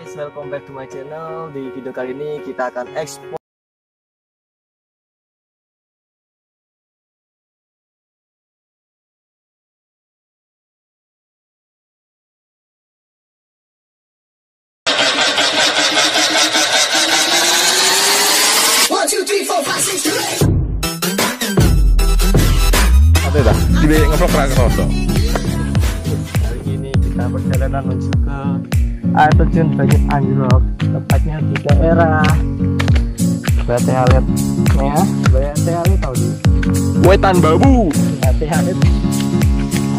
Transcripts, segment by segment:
guys, welcome back to my channel. Di video kali ini kita akan ekspor di ngevlog Rakeroso. Hari ini kita perjalanan menuju ke air terjun Bukit Anjlok, tepatnya di daerah Bate Alit. Ya, Bate Alit tahu di Wetan Babu. Bate Alit.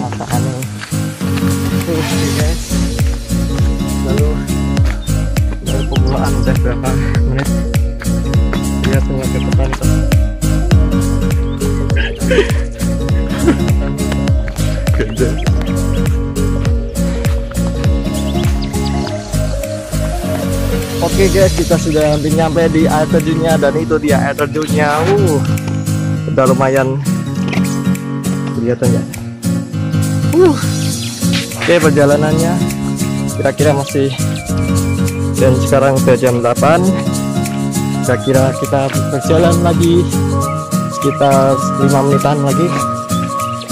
Masakan tuh guys. Lalu dari pembukaan udah berapa menit? Lihat tengah ke depan itu. Oke guys, kita sudah hampir nyampe di air terjunnya, dan itu dia air terjunnya. Udah lumayan kelihatan ya. Oke, perjalanannya kira-kira masih, dan sekarang udah jam 8. Kira-kira kita berjalan lagi sekitar 5 menitan lagi.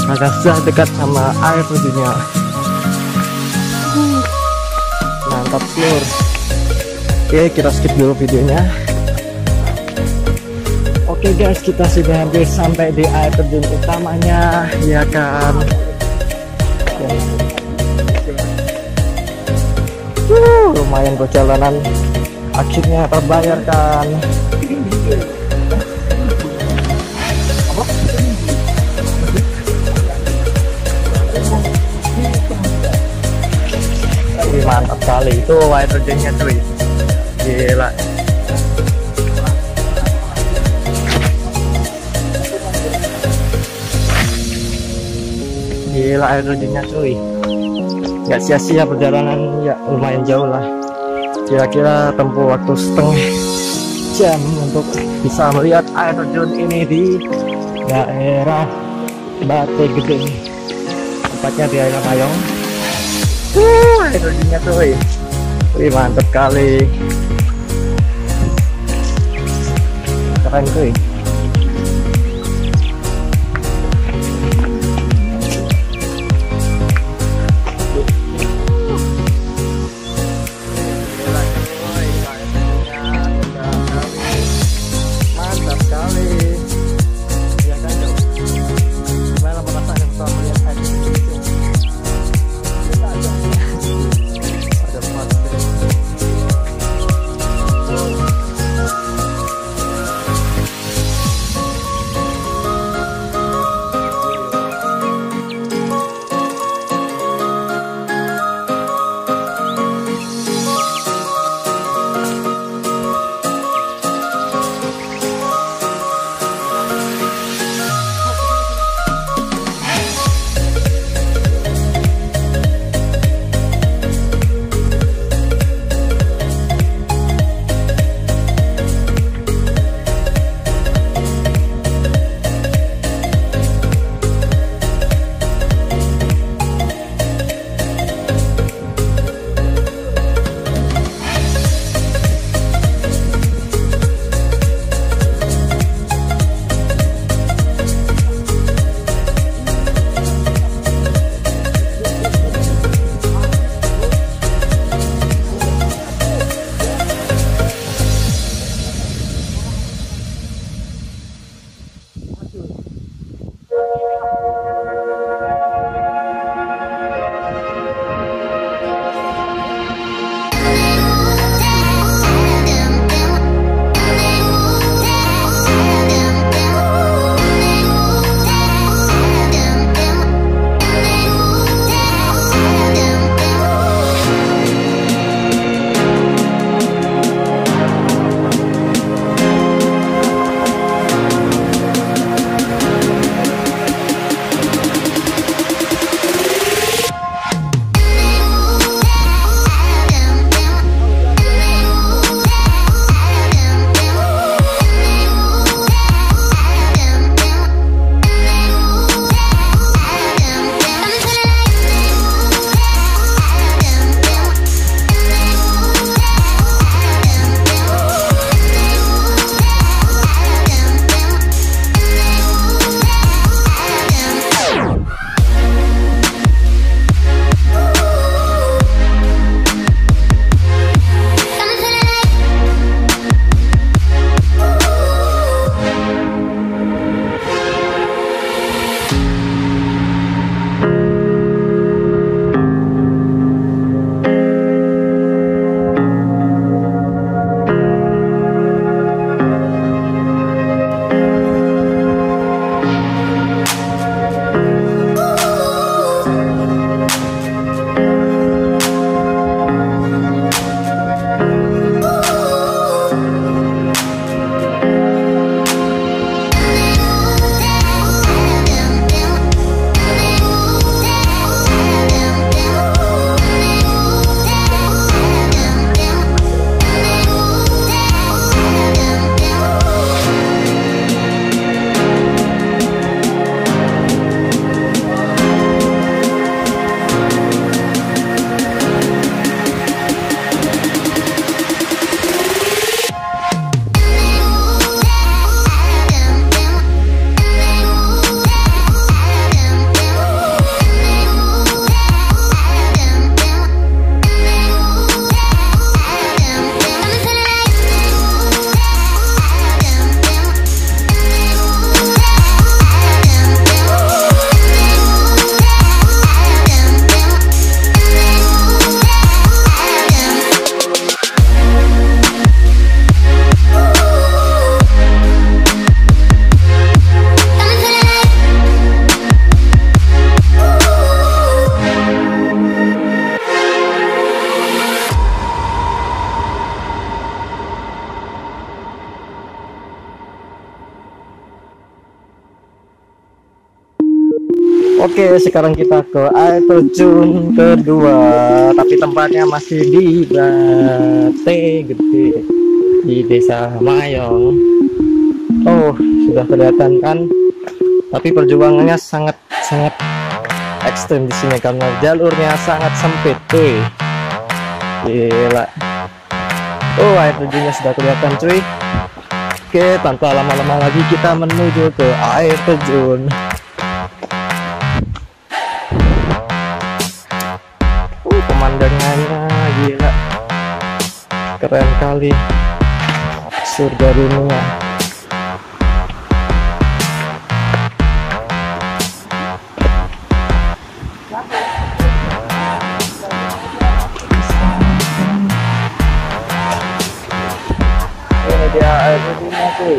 Maka sudah dekat sama air terjunnya. Mantap lur. Oke, kita skip dulu videonya. Oke guys, kita sudah hampir sampai di air terjun utamanya, ya kan. Lumayan perjalanan, akhirnya terbayarkan. Mantap kali itu air terjunnya cuy, gila. Gila air terjunnya cuy, nggak sia-sia perjalanan ya, lumayan jauh lah, kira-kira tempuh waktu setengah jam untuk bisa melihat air terjun ini di daerah Bate Gede, tempatnya di daerah Mayong. Air terjunnya cuy, mantep kali, keren cuy. Mantap sekali, ya kan dong. Gimana perasaannya setelah melihat air terjun? Oke, sekarang kita ke air terjun kedua, tapi tempatnya masih di Bate Gede di Desa Mayong. Oh, sudah kelihatan kan? Tapi perjuangannya sangat ekstrem di sini karena jalurnya sangat sempit, cuy. Gila. Oh, air terjunnya sudah kelihatan, cuy. Oke, tanpa lama-lama lagi kita menuju ke air terjun. Pemandangannya gila, keren kali, surga dunia. Ini dia air terjunnya, cuy.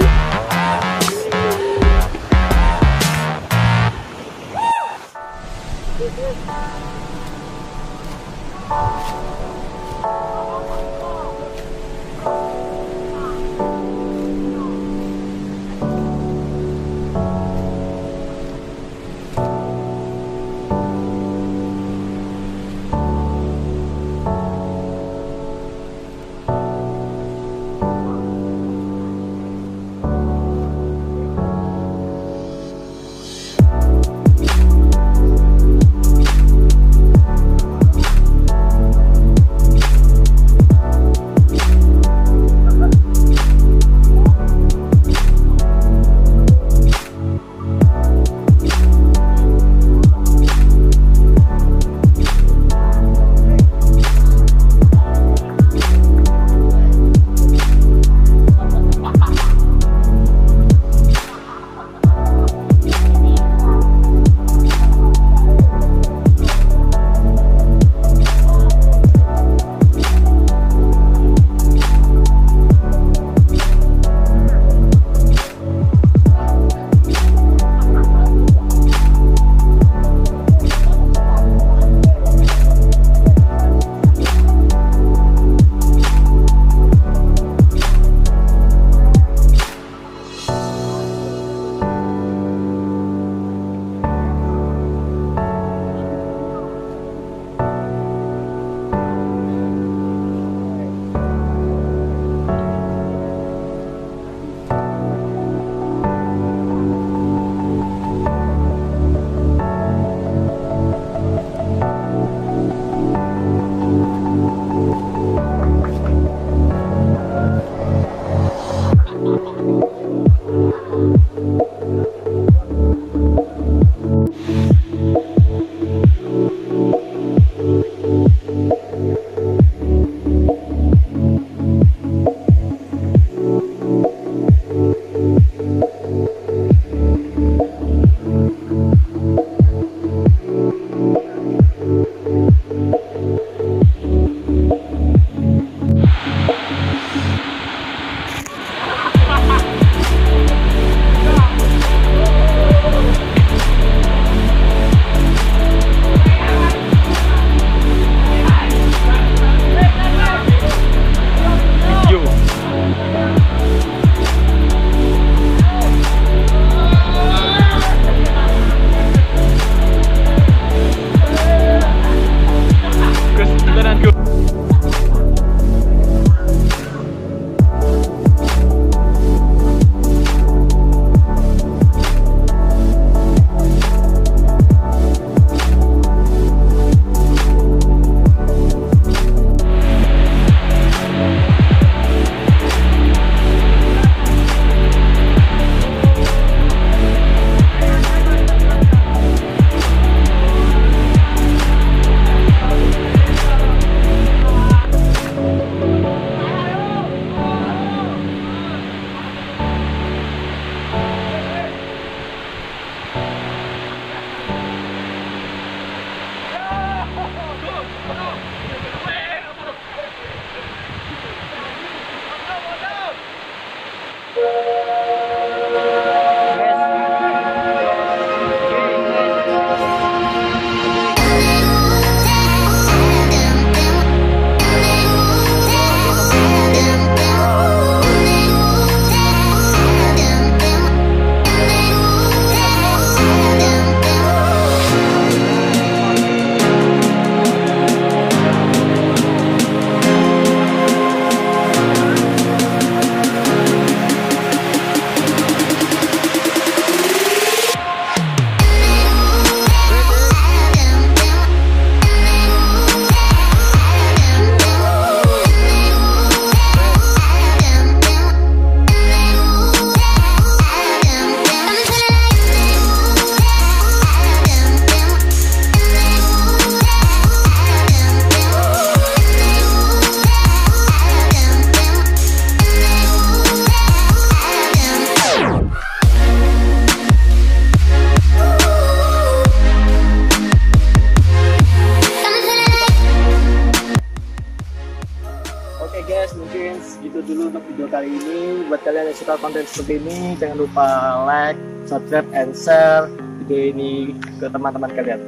Oke guys, mungkin segitu dulu untuk video kali ini. Buat kalian yang suka konten seperti ini, jangan lupa like, subscribe, and share video ini ke teman-teman kalian.